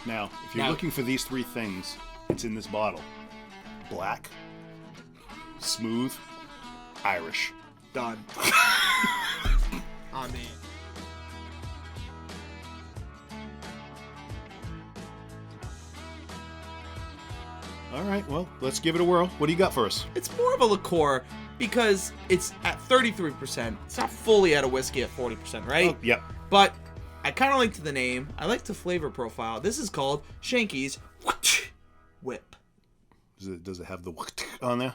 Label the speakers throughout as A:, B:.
A: Now, if you're looking for these three things, it's in this bottle. Black, smooth, Irish.
B: Done. I mean...
A: All right, well, let's give it a whirl. What do you got for us?
B: It's more of a liqueur because it's at 33%. It's not fully at a whiskey at 40%, right?
A: Oh, yep.
B: But I kind of liked the name. I liked the flavor profile. This is called SHANKY'S Whip.
A: Does it have the on there?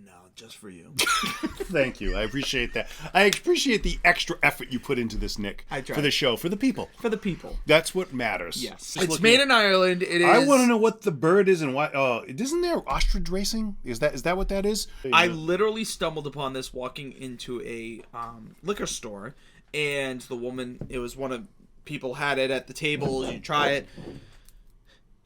B: No, just for you.
A: Thank you. I appreciate that. I appreciate the extra effort you put into this, Nick.
B: I tried.
A: For the show, for the people.
B: For the people.
A: That's what matters.
B: Yes. It's made in Ireland. It is.
A: I want to know what the bird is and why. Isn't there ostrich racing? Is that what that is?
B: I literally stumbled upon this walking into a liquor store, and the woman, it was one of people had it at the table. You try it.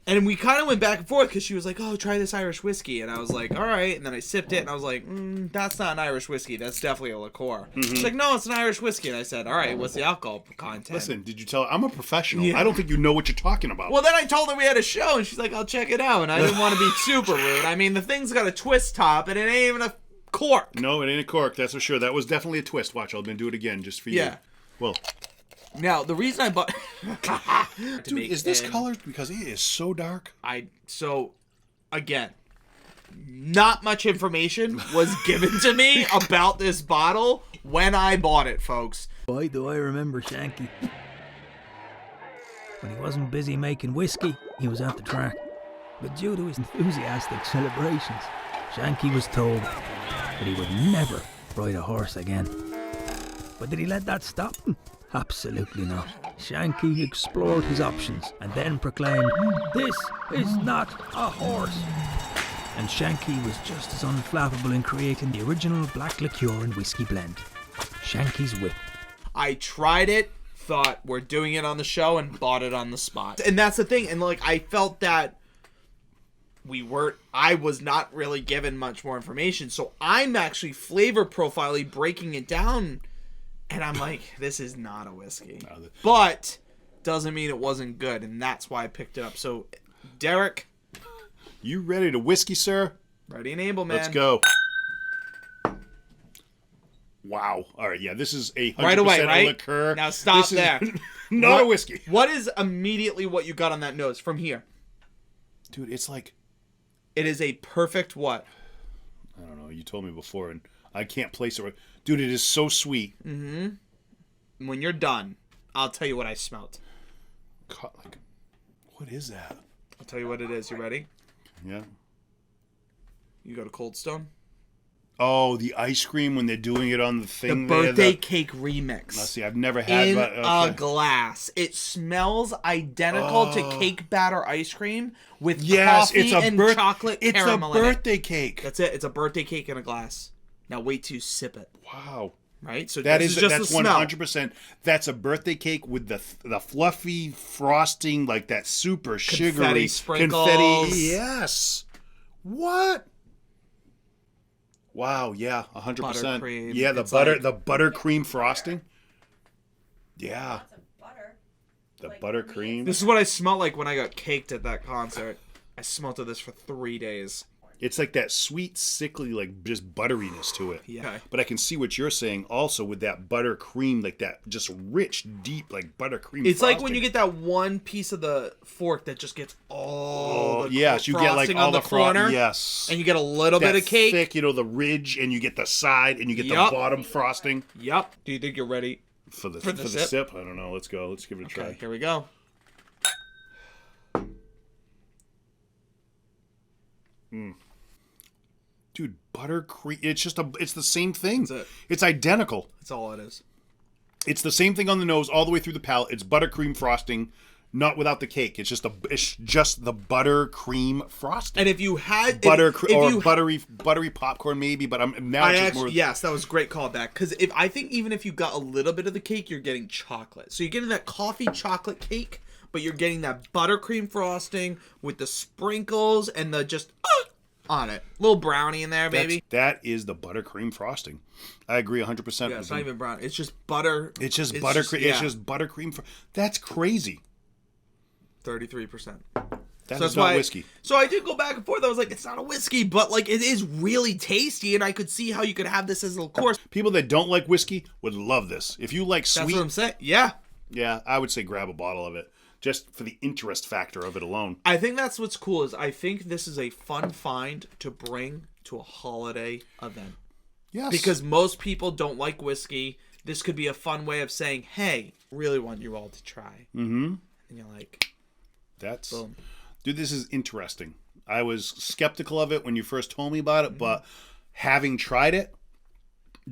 B: And we kind of went back and forth because she was like, oh, try this Irish whiskey. And I was like, all right. And then I sipped it and I was like, that's not an Irish whiskey. That's definitely a liqueur. She's like, no, it's an Irish whiskey. And I said, all right, what's the alcohol content?
A: Listen, did you tell her? I'm a professional.
B: Yeah.
A: I don't think you know what you're talking about.
B: Well, then I told her we had a show and she's like, I'll check it out. And I didn't want to be super rude. I mean, the thing's got a twist top and it ain't even a cork.
A: No, it ain't a cork. That's for sure. That was definitely a twist. Watch, I'll do it again just for you.
B: Yeah.
A: Well.
B: Now, the reason I bought...
A: Dude, is this colored? Because it is so dark.
B: So, again, not much information was given to me about this bottle when I bought it, folks.
C: Why do I remember Shanky? When he wasn't busy making whiskey, he was at the track. But due to his enthusiastic celebrations, Shanky was told that he would never ride a horse again. But did he let that stop him? Absolutely not. Shanky explored his options and then proclaimed, "This is not a horse." And Shanky was just as unflappable in creating the original black liqueur and whiskey blend, Shanky's Whip.
B: I tried it, thought we're doing it on the show, and bought it on the spot. And that's the thing. And like, I felt that I was not really given much more information. So I'm actually flavor profiling, breaking it down. And I'm like, this is not a whiskey. But doesn't mean it wasn't good. And that's why I picked it up. So, Derek.
A: You ready to whiskey, sir?
B: Ready and able, man.
A: Let's go. Wow. All right, yeah, this is 100%
B: right away, right?
A: liqueur.
B: Now stop there.
A: Not a whiskey.
B: What is immediately what you got on that nose from here?
A: Dude, it's like...
B: It is a perfect what?
A: I don't know. You told me before, and I can't place it right. Dude, it is so sweet.
B: Mm-hmm. When you're done, I'll tell you what I smelt.
A: Like, what is that?
B: I'll tell you what it is. You ready?
A: Yeah.
B: You go to Cold Stone?
A: Oh, the ice cream when they're doing it on the thing.
B: The birthday cake remix.
A: Let's see, I've never had
B: in
A: a
B: glass. It smells identical to cake batter ice cream with
A: yes,
B: coffee
A: it's a
B: and chocolate caramel.
A: It's a birthday cake.
B: That's it. It's a birthday cake in a glass. Now wait till you sip it.
A: Wow.
B: Right? So
A: that's
B: just
A: 100%. That's a birthday cake with the fluffy frosting, like that super sugary
B: confetti sprinkles.
A: Confetti. Yes. What? Wow, yeah, 100%.
B: Buttercream.
A: Yeah, the buttercream frosting. Yeah. The buttercream.
B: This is what I smelled like when I got caked at that concert. I smelled of this for 3 days.
A: It's like that sweet, sickly, like just butteriness to it.
B: Yeah.
A: But I can see what you're saying also with that buttercream, like that just rich, deep, like buttercream.
B: It's
A: frosting.
B: like when you get that one piece of the fork that just gets all the
A: yes, you get like all the
B: corner.
A: Yes.
B: And you get a little bit of cake.
A: Thick, the ridge, and you get the side, and you get the bottom frosting.
B: Yep. Do you think you're ready
A: for the sip? I don't know. Let's go. Let's give it a try.
B: Here we go.
A: Dude, buttercream. It's the same thing.
B: That's it.
A: It's identical.
B: That's all it is.
A: It's the same thing on the nose all the way through the palate. It's buttercream frosting, not without the cake. It's just the buttercream frosting.
B: And if you had
A: buttery popcorn maybe, but
B: yes, that was a great callback. Because I think even if you got a little bit of the cake, you're getting chocolate. So you're getting that coffee chocolate cake, but you're getting that buttercream frosting with the sprinkles and the just on it. Little brownie in there, baby.
A: That is the buttercream frosting. I agree 100%.
B: Yeah, it's not even brown. It's just butter.
A: It's just buttercream. It's just buttercream. That's crazy.
B: 33%.
A: That
B: So
A: is not whiskey.
B: So I did go back and forth. I was like, it's not a whiskey, but like it is really tasty, and I could see how you could have this as a liqueur.
A: People that don't like whiskey would love this. If you like
B: That's
A: sweet,
B: what I'm saying. Yeah.
A: yeah, I would say grab a bottle of it just for the interest factor of it alone.
B: I think that's what's cool is I think this is a fun find to bring to a holiday event.
A: Yes.
B: Because most people don't like whiskey. This could be a fun way of saying, hey, really want you all to try. Mm-hmm. And you're like,
A: that's...
B: boom.
A: Dude, this is interesting. I was skeptical of it when you first told me about it, but having tried it,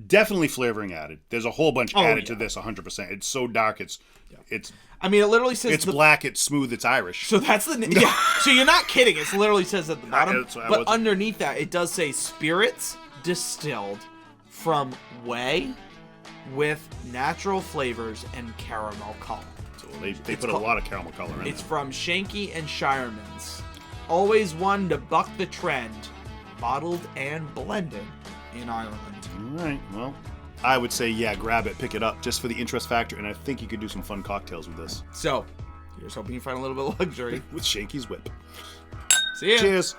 A: definitely flavoring added. There's a whole bunch added to this, 100%. It's so dark, it's
B: I mean, it literally says...
A: it's black, it's smooth, it's Irish.
B: So that's the... Yeah. So you're not kidding. It literally says at the bottom.
A: That's what I
B: But
A: wasn't-
B: underneath that, it does say spirits distilled from whey with natural flavors and caramel color.
A: So they put a lot of caramel color in
B: It's
A: it.
B: from Shanky and Shireman's. Always one to buck the trend. Bottled and blended in Ireland.
A: All right, well, I would say, yeah, grab it, pick it up, just for the interest factor, and I think you could do some fun cocktails with this.
B: So, here's hoping you find a little bit of luxury.
A: With Shanky's Whip.
B: See ya.
A: Cheers.